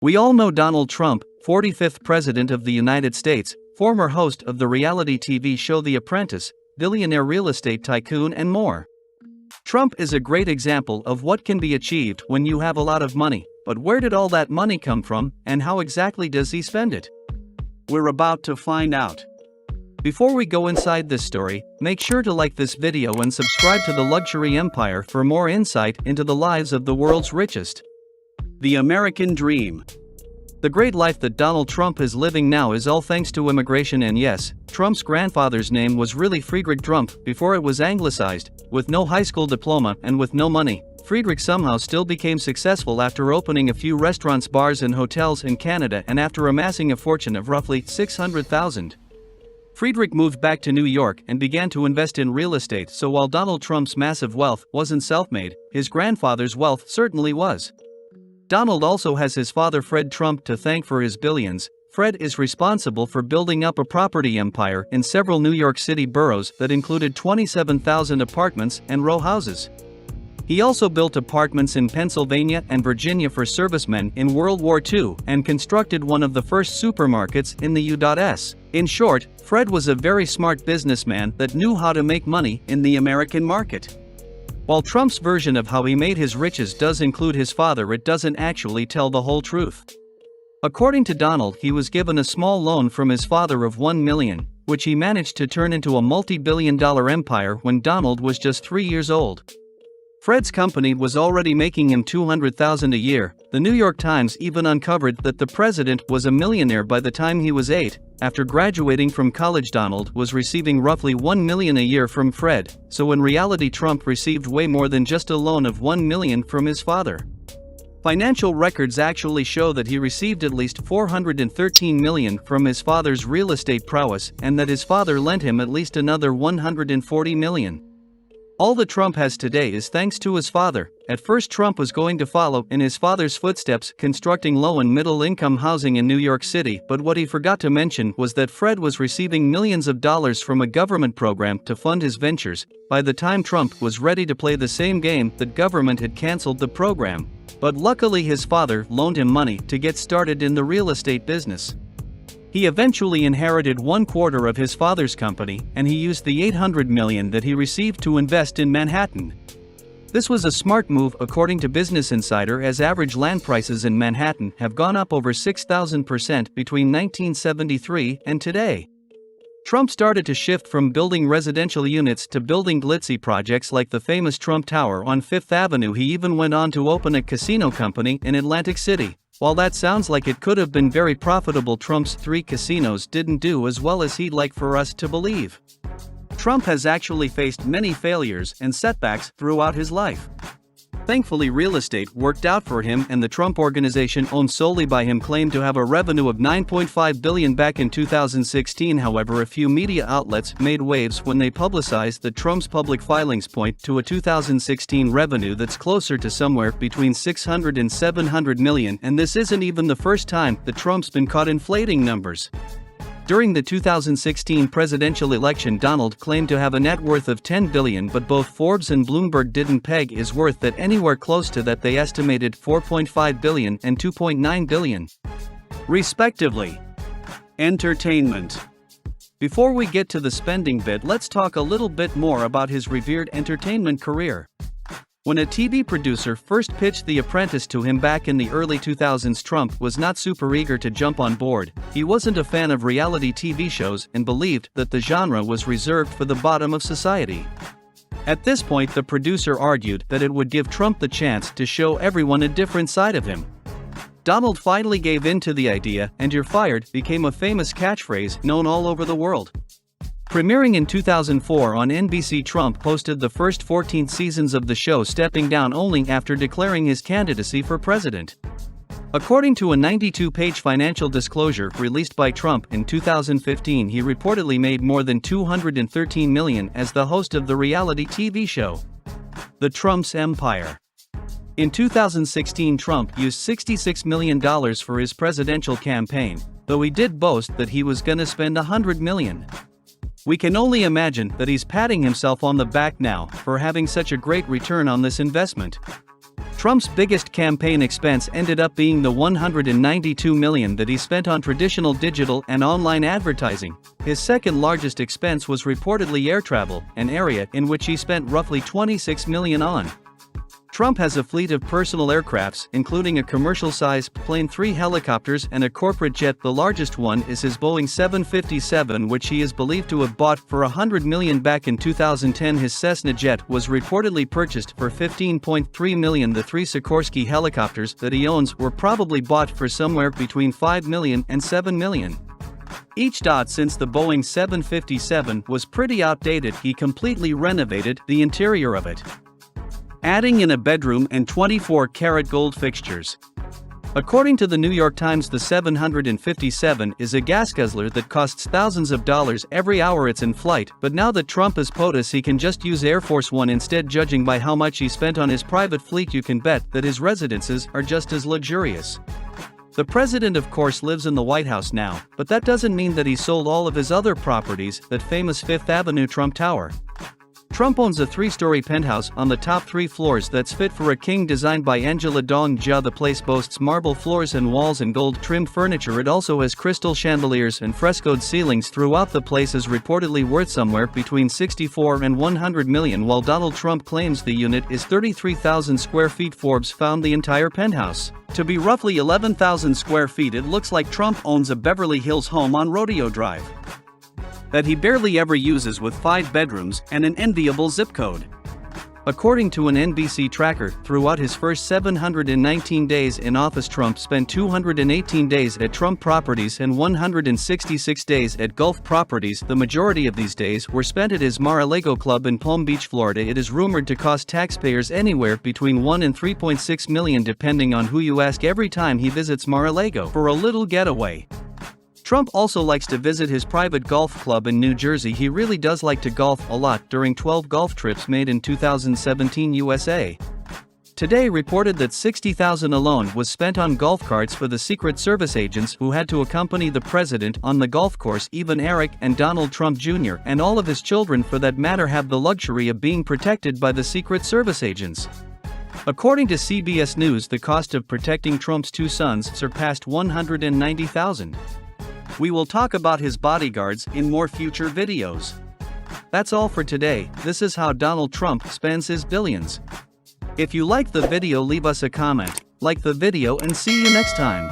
We all know Donald Trump, 45th President of the United States, former host of the reality TV show The Apprentice, billionaire real estate tycoon and more. Trump is a great example of what can be achieved when you have a lot of money, but where did all that money come from, and how exactly does he spend it? We're about to find out. Before we go inside this story, make sure to like this video and subscribe to the Luxury Empire for more insight into the lives of the world's richest. The American Dream. The great life that Donald Trump is living now is all thanks to immigration, and yes, Trump's grandfather's name was really Friedrich Trump before it was anglicized. With no high school diploma and with no money, Friedrich somehow still became successful after opening a few restaurants, bars and hotels in Canada, and after amassing a fortune of roughly $600,000. Friedrich moved back to New York and began to invest in real estate, so while Donald Trump's massive wealth wasn't self-made, his grandfather's wealth certainly was. Donald also has his father Fred Trump to thank for his billions. Fred is responsible for building up a property empire in several New York City boroughs that included 27,000 apartments and row houses. He also built apartments in Pennsylvania and Virginia for servicemen in World War II and constructed one of the first supermarkets in the U.S. In short, Fred was a very smart businessman that knew how to make money in the American market. While Trump's version of how he made his riches does include his father, it doesn't actually tell the whole truth. According to Donald, he was given a small loan from his father of $1 million, which he managed to turn into a multi-billion-dollar empire when Donald was just 3 years old. Fred's company was already making him $200,000 a year. The New York Times even uncovered that the president was a millionaire by the time he was 8. After graduating from college, Donald was receiving roughly $1 million a year from Fred, so in reality Trump received way more than just a loan of $1 million from his father. Financial records actually show that he received at least $413 million from his father's real estate prowess, and that his father lent him at least another $140 million. All that Trump has today is thanks to his father. At first, Trump was going to follow in his father's footsteps, constructing low and middle income housing in New York City, but what he forgot to mention was that Fred was receiving millions of dollars from a government program to fund his ventures. By the time Trump was ready to play the same game, the government had canceled the program. But luckily his father loaned him money to get started in the real estate business. He eventually inherited 1/4 of his father's company, and he used the $800 million that he received to invest in Manhattan. This was a smart move according to Business Insider, as average land prices in Manhattan have gone up over 6,000% between 1973 and today. Trump started to shift from building residential units to building glitzy projects like the famous Trump Tower on Fifth Avenue. He even went on to open a casino company in Atlantic City. While that sounds like it could have been very profitable, Trump's 3 casinos didn't do as well as he'd like for us to believe. Trump has actually faced many failures and setbacks throughout his life. Thankfully, real estate worked out for him, and the Trump Organization, owned solely by him, claimed to have a revenue of $9.5 billion back in 2016. However, a few media outlets made waves when they publicized that Trump's public filings point to a 2016 revenue that's closer to somewhere between $600 and $700 million, and this isn't even the first time that Trump's been caught inflating numbers. During the 2016 presidential election, Donald claimed to have a net worth of $10 billion, but both Forbes and Bloomberg didn't peg his worth at anywhere close to that. They estimated $4.5 billion and $2.9 billion, respectively. Entertainment. Before we get to the spending bit, let's talk a little bit more about his revered entertainment career. When a TV producer first pitched The Apprentice to him back in the early 2000s, Trump was not super eager to jump on board. He wasn't a fan of reality TV shows and believed that the genre was reserved for the bottom of society. At this point, the producer argued that it would give Trump the chance to show everyone a different side of him. Donald finally gave in to the idea, and "You're fired" became a famous catchphrase known all over the world. Premiering in 2004 on NBC, Trump hosted the first 14 seasons of the show, stepping down only after declaring his candidacy for president. According to a 92-page financial disclosure released by Trump in 2015, he reportedly made more than $213 million as the host of the reality TV show, The Trump's Empire. In 2016, Trump used $66 million for his presidential campaign, though he did boast that he was gonna spend $100 million. We can only imagine that he's patting himself on the back now for having such a great return on this investment. Trump's biggest campaign expense ended up being the $192 million that he spent on traditional digital and online advertising. His second largest expense was reportedly air travel, an area in which he spent roughly $26 million on. Trump has a fleet of personal aircrafts, including a commercial-sized plane, 3 helicopters, and a corporate jet. The largest one is his Boeing 757, which he is believed to have bought for $100 million back in 2010. His Cessna jet was reportedly purchased for $15.3 million. The 3 Sikorsky helicopters that he owns were probably bought for somewhere between $5 million and $7 million. Each. Since the Boeing 757 was pretty outdated, he completely renovated the interior of it, adding in a bedroom and 24-karat gold fixtures. According to the New York Times, the 757 is a gas guzzler that costs thousands of dollars every hour it's in flight, but now that Trump is POTUS, he can just use Air Force One instead. Judging by how much he spent on his private fleet, you can bet that his residences are just as luxurious. The president, of course, lives in the White House now, but that doesn't mean that he sold all of his other properties. That famous Fifth Avenue Trump Tower. Trump owns a 3-story penthouse on the top 3 floors that's fit for a king, designed by Angela Dong Jia. The place boasts marble floors and walls and gold-trimmed furniture. It also has crystal chandeliers and frescoed ceilings throughout. The place is reportedly worth somewhere between $64 and $100 million, while Donald Trump claims the unit is 33,000 square feet. Forbes found the entire penthouse to be roughly 11,000 square feet. It looks like Trump owns a Beverly Hills home on Rodeo Drive that he barely ever uses, with 5 bedrooms and an enviable zip code. According to an NBC tracker, throughout his first 719 days in office, Trump spent 218 days at Trump Properties and 166 days at Gulf Properties. The majority of these days were spent at his Mar-a-Lago club in Palm Beach, Florida. It is rumored to cost taxpayers anywhere between $1 and $3.6 million, depending on who you ask, every time he visits Mar-a-Lago for a little getaway. Trump also likes to visit his private golf club in New Jersey. He really does like to golf a lot. During 12 golf trips made in 2017, USA Today reported that $60,000 alone was spent on golf carts for the Secret Service agents who had to accompany the president on the golf course. Even Eric and Donald Trump Jr., and all of his children for that matter, have the luxury of being protected by the Secret Service agents. According to CBS News, the cost of protecting Trump's 2 sons surpassed $190,000. We will talk about his bodyguards in more future videos. That's all for today. This is how Donald Trump spends his billions. If you liked the video, leave us a comment, like the video, and see you next time.